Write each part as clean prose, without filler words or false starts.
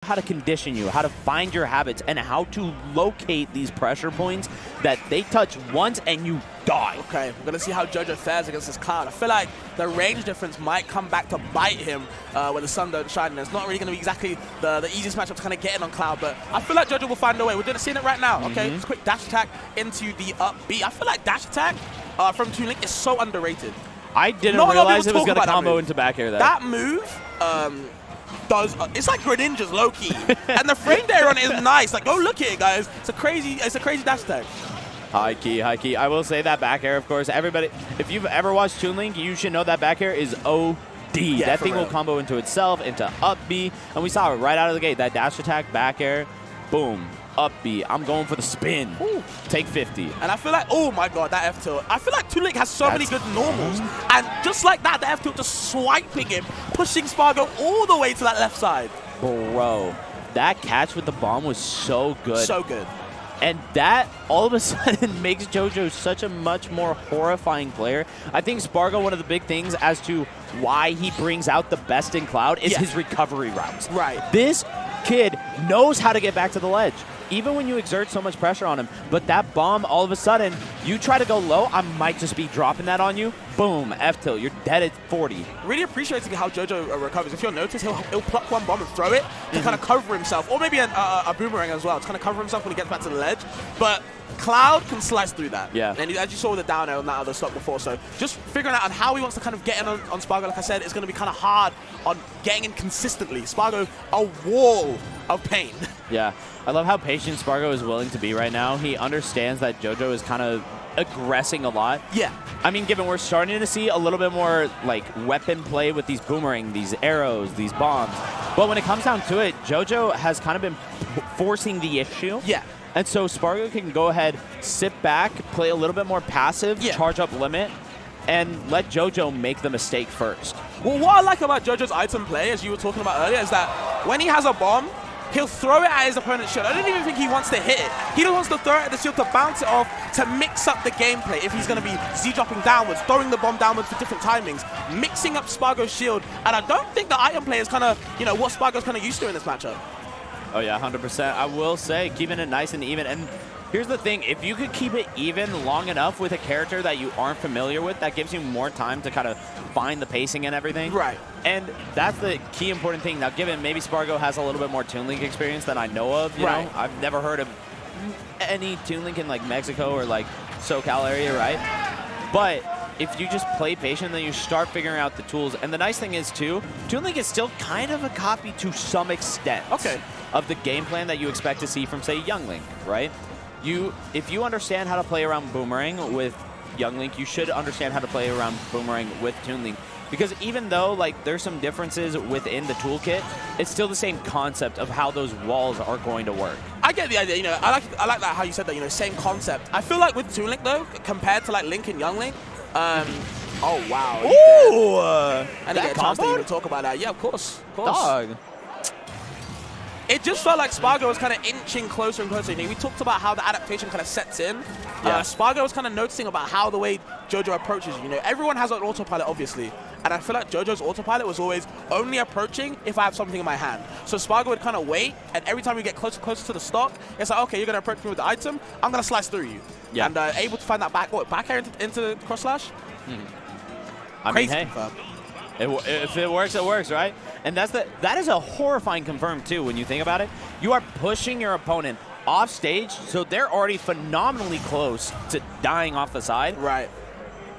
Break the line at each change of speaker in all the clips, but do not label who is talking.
how to condition you, how to find your habits, and how to locate these pressure points that they touch once and you die.
Okay, we're going to see how JoJo fares against this Cloud. I feel like the range difference might come back to bite him when the sun don't shine. And it's not really going to be exactly the easiest matchup to kind of get in on Cloud, but I feel like JoJo will find a way. We're seeing it right now. Okay, just quick dash attack into the up B. I feel like dash attack from Toon is so underrated.
I didn't realize it was going to combo into back air there.
That move it's like Greninja's low-key. And the frame there on it is nice. Like, go look at it, guys. It's a crazy dash attack.
High key, high key. I will say that back air, of course. Everybody, if you've ever watched Toon Link, you should know that back air is OD.
Yeah,
that thing will combo into itself, into up B. And we saw it right out of the gate. That dash attack, back air, boom. Up B. I'm going for the spin.
Ooh.
Take 50.
And I feel like, oh my god, that F tilt. I feel like Toon Link has so many good normals. And just like that, the F tilt just swiping him, pushing Spargo all the way to that left side.
Bro, that catch with the bomb was so good.
So good.
And that, all of a sudden, makes JoJo such a much more horrifying player. I think Spargo, one of the big things as to why he brings out the best in Cloud is his recovery routes.
Right.
This kid knows how to get back to the ledge, even when you exert so much pressure on him. But that bomb, all of a sudden, you try to go low, I might just be dropping that on you. Boom, F-tilt, you're dead at 40.
Really appreciating how JoJo recovers. If you'll notice, he'll pluck one bomb and throw it to kind of cover himself, or maybe a boomerang as well to kind of cover himself when he gets back to the ledge. But Cloud can slice through that.
Yeah.
And as you saw with the down air on that other stock before, so just figuring out on how he wants to kind of get in on Spargo, like I said, it's going to be kind of hard on getting in consistently. Spargo, a wall of pain.
Yeah. I love how patient Spargo is willing to be right now. He understands that JoJo is kind of aggressing a lot.
Yeah.
I mean, given we're starting to see a little bit more like weapon play with these boomerang, these arrows, these bombs. But when it comes down to it, JoJo has kind of been forcing the issue.
Yeah.
And so Spargo can go ahead, sit back, play a little bit more passive, charge up limit, and let JoJo make the mistake first.
Well, what I like about JoJo's item play, as you were talking about earlier, is that when he has a bomb, he'll throw it at his opponent's shield. I don't even think he wants to hit it. He just wants to throw it at the shield to bounce it off, to mix up the gameplay. If he's going to be Z-dropping downwards, throwing the bomb downwards for different timings, mixing up Spargo's shield. And I don't think the item play is kind of, you know, what Spargo's kind of used to in this matchup.
Oh yeah, 100%. I will say, keeping it nice and even. And here's the thing, if you could keep it even long enough with a character that you aren't familiar with, that gives you more time to kind of find the pacing and everything.
Right.
And that's the key important thing. Now, given maybe Spargo has a little bit more Toon Link experience than I know of, you know, I've never heard of any Toon Link in like Mexico or like SoCal area, right? But if you just play patient, then you start figuring out the tools. And the nice thing is, too, Toon Link is still kind of a copy to some extent of the game plan that you expect to see from, say, Young Link, right? If you understand how to play around Boomerang with Young Link, you should understand how to play around Boomerang with Toon Link. Because even though like there's some differences within the toolkit, it's still the same concept of how those walls are going to work.
I get the idea, you know, I like that how you said that, you know, same concept. I feel like with Toon Link though, compared to like Link and Young Link, oh wow.
Ooh!
I didn't get a chance to even talk about that. Yeah, of course.
Dog.
It just felt like Spargo was kind of inching closer and closer. You know, we talked about how the adaptation kind of sets in. Spargo was kind of noticing about how the way JoJo approaches you. You know, everyone has an autopilot, obviously. And I feel like JoJo's autopilot was always only approaching if I have something in my hand. So Spargo would kind of wait, and every time we get closer to the stock, it's like, okay, you're going to approach me with the item, I'm going to slice through you. Yeah. And able to find that back air into the cross slash.
I mean, hey, if it works, it works, right? And that is a horrifying confirm too when you think about it. You are pushing your opponent off stage, so they're already phenomenally close to dying off the side.
Right.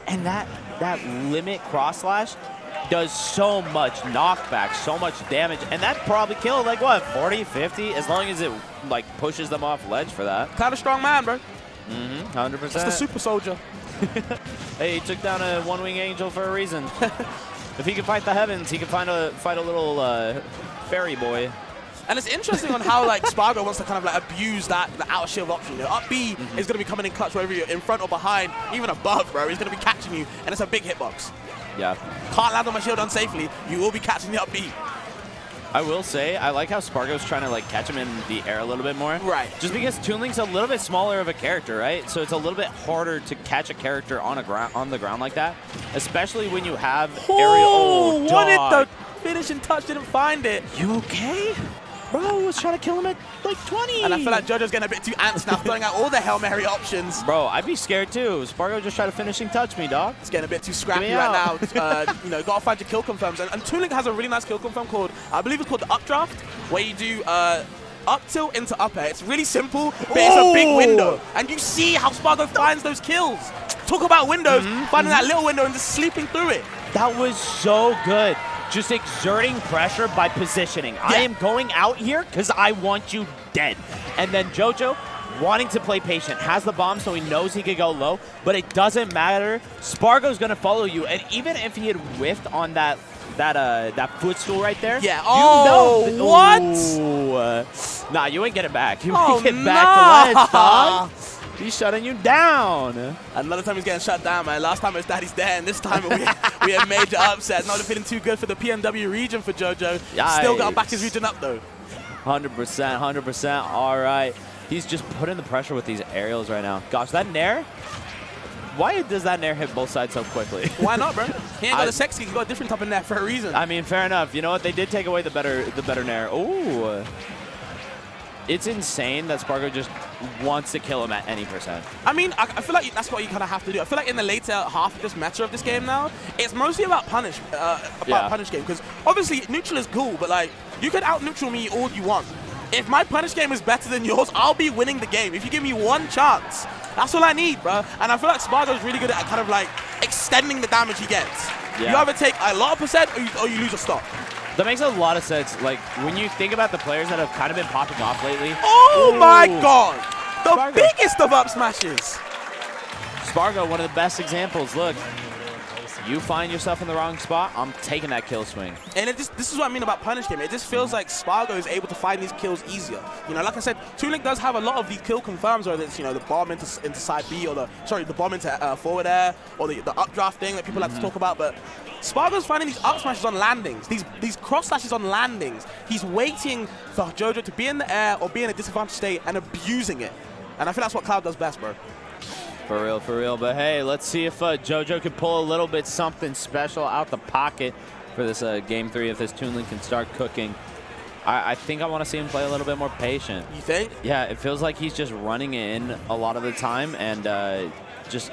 And that limit cross slash does so much knockback, so much damage, and that probably killed like what, 40, 50, as long as it like pushes them off ledge for that.
Kind of strong man, bro.
100%.
That's the super soldier.
Hey, he took down a one-wing angel for a reason. If he can fight the heavens, he can fight a little fairy boy.
And it's interesting on how like Spargo wants to kind of like abuse that the outer shield option. You know, up B is going to be coming in clutch whether you're in front or behind, even above, bro. He's going to be catching you, and it's a big hitbox. Yeah. Can't land on my shield unsafely. You will be catching the up B.
I will say, I like how Spargo's trying to like catch him in the air a little bit more.
Right.
Just because Toon Link's a little bit smaller of a character, right? So it's a little bit harder to catch a character on the ground like that, especially when you have aerial.
Oh, wanted the finishing touch, didn't find it.
You okay? Bro was trying to kill him at like 20.
And I feel like JoJo's getting a bit too antsy now, throwing out all the Hail Mary options.
Bro, I'd be scared too. Spargo just tried to finishing touch me, dog.
It's getting a bit too scrappy right now. You know, gotta find your kill confirms. And Toon has a really nice kill confirm called, I believe it's called the updraft, where you do up tilt into up air. It's really simple, but it's a big window. And you see how Spargo finds those kills. Talk about windows, finding that little window and just sleeping through it.
That was so good. Just exerting pressure by positioning. Yeah. I am going out here because I want you dead. And then JoJo, wanting to play patient, has the bomb so he knows he could go low, but it doesn't matter. Spargo's going to follow you. And even if he had whiffed on that footstool right there.
Yeah. Oh,
you know,
what?
Nah, you ain't getting back. You ain't getting back to ledge, dog. He's shutting you down.
Another time he's getting shut down, man. Last time it was Daddy's Day, and this time we had major upsets. Not feeling too good for the PNW region for JoJo.
Yikes.
Still got to back his region up, though.
100%, 100%. All right. He's just putting the pressure with these aerials right now. Gosh, that nair? Why does that nair hit both sides so quickly?
Why not, bro? He ain't got the sexy. He got a different type of nair for a reason.
I mean, fair enough. You know what? They did take away the better nair. Ooh. It's insane that Spargo just wants to kill him at any percent.
I mean, I feel like that's what you kind of have to do. I feel like in the later half of this meta of this game now, it's mostly about punish game. Because obviously, neutral is cool, but like, you can out-neutral me all you want. If my punish game is better than yours, I'll be winning the game. If you give me one chance, that's all I need, bro. And I feel like Spargo's really good at kind of like extending the damage he gets. Yeah. You either take a lot of percent or you lose a stock.
That makes a lot of sense. Like, when you think about the players that have kind of been popping off lately.
Oh my god! The Spargo. Biggest of up smashes!
Spargo, one of the best examples. Look, you find yourself in the wrong spot, I'm taking that kill swing. And
this is what I mean about punish game. It just feels like Spargo is able to find these kills easier. You know, like I said, Toon does have a lot of these kill confirms, whether it's, you know, the bomb into side B or the bomb into forward air or the updraft thing that people like to talk about, but Spargo's finding these up smashes on landings, these cross slashes on landings. He's waiting for JoJo to be in the air or be in a disadvantaged state and abusing it. And I think that's what Cloud does best, bro.
For real, for real. But hey, let's see if JoJo can pull a little bit something special out the pocket for this Game 3 if this Toon can start cooking. I think I want to see him play a little bit more patient.
You think?
Yeah, it feels like he's just running in a lot of the time and just,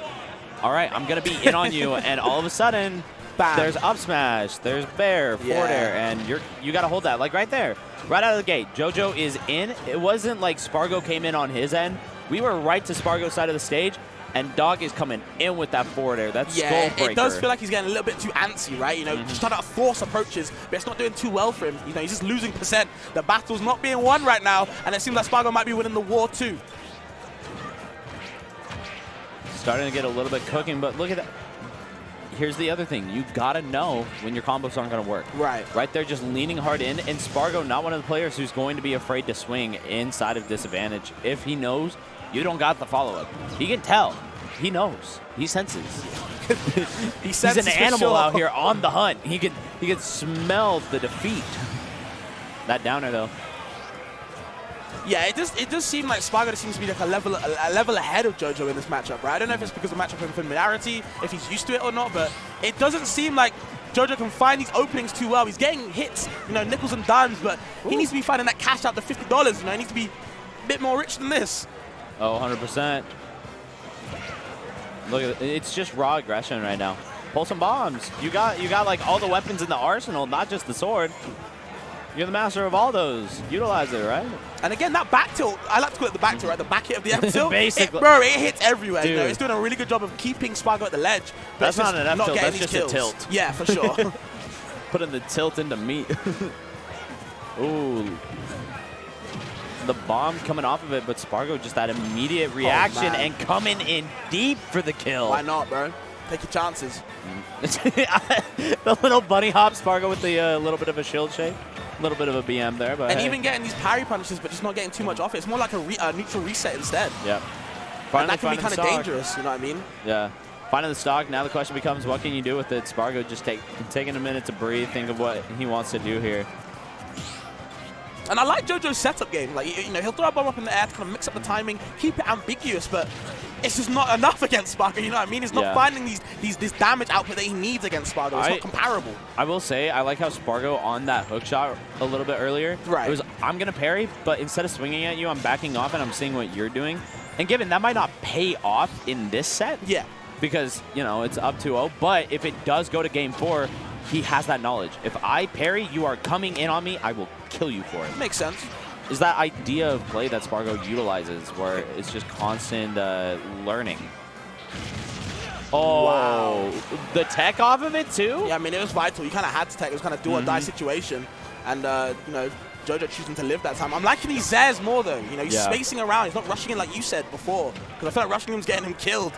all right, I'm going to be in on you. And all of a sudden, bam. There's up smash, there's bear, forward air, and you got to hold that. Like right there, right out of the gate, JoJo is in. It wasn't like Spargo came in on his end. We were right to Spargo's side of the stage, and Dog is coming in with that forward air. That's skull breaker.
It does feel like he's getting a little bit too antsy, right? You know, just trying to force approaches, but it's not doing too well for him. You know, he's just losing percent. The battle's not being won right now, and it seems like Spargo might be winning the war too.
Starting to get a little bit cooking, but look at that. Here's the other thing. You got to know when your combos aren't going to work.
Right.
Right there, just leaning hard in. And Spargo, not one of the players who's going to be afraid to swing inside of disadvantage. If he knows you don't got the follow-up. He can tell. He knows. He senses. He's an animal out here on the hunt. He can smell the defeat. That downer, though.
Yeah, it does seem like Spargo seems to be like a level ahead of JoJo in this matchup, right? I don't know if it's because of matchup and familiarity, if he's used to it or not, but it doesn't seem like JoJo can find these openings too well. He's getting hits, you know, nickels and dimes, but he needs to be finding that cash out to $50. You know, he needs to be a bit more rich than this.
Oh, 100%. Look at it. It's just raw aggression right now. Pull some bombs. You got like all the weapons in the arsenal, not just the sword. You're the master of all those. Utilize it, right?
And again, that back tilt, I like to call it the back tilt, right? The back hit of the F tilt.
Basically.
Bro, it hits everywhere. You know? It's doing a really good job of keeping Spargo at the ledge. But
that's not an F tilt, that's just
kills.
a tilt.
Yeah, for sure.
Putting the tilt into meat. Ooh. The bomb coming off of it, but Spargo just that immediate reaction and coming in deep for the kill.
Why not, bro? Take your chances.
The little bunny hop Spargo with the little bit of a shield shake. A little bit of a BM there, but
and even getting these parry punishes, but just not getting too much off it. It's more like a neutral reset instead.
Yeah.
And that can be kind of dangerous, you know what I mean?
Yeah. Finding the stock, now the question becomes, what can you do with it? Spargo just taking a minute to breathe, think of what he wants to do here.
And I like JoJo's setup game. Like, you know, he'll throw a bomb up in the air to kind of mix up the timing, keep it ambiguous, but it's just not enough against Spargo, you know what I mean? He's not finding this damage output that he needs against Spargo. It's not comparable.
I will say, I like how Spargo on that hook shot a little bit earlier.
Right.
It was, I'm going to parry, but instead of swinging at you, I'm backing off and I'm seeing what you're doing. And given that might not pay off in this set.
Yeah.
Because, you know, it's up 2-0. But if it does go to game 4, he has that knowledge. If I parry, you are coming in on me, I will kill you for it.
Makes sense.
Is that idea of play that Spargo utilizes, where it's just constant learning. Oh, wow. The tech off of it too?
Yeah, I mean, it was vital. You kind of had to tech. It was kind of do-or-die situation. And, you know, JoJo choosing to live that time. I'm liking these Zers more, though. You know, he's spacing around. He's not rushing in like you said before. Because I feel like rushing him's getting him killed.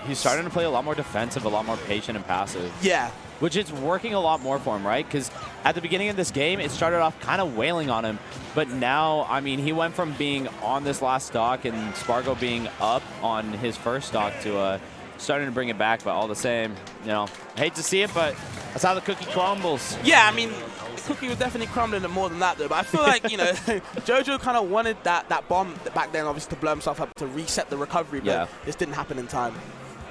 He's starting to play a lot more defensive, a lot more patient and passive.
Yeah.
Which is working a lot more for him, right? Because at the beginning of this game, it started off kind of wailing on him. But now, I mean, he went from being on this last stock and Spargo being up on his first stock to starting to bring it back. But all the same, you know, I hate to see it, but that's how the cookie crumbles.
Yeah, I mean, the cookie was definitely crumbling more than that, though. But I feel like, you know, JoJo kind of wanted that bomb back then, obviously, to blow himself up, to reset the recovery. But this didn't happen in time.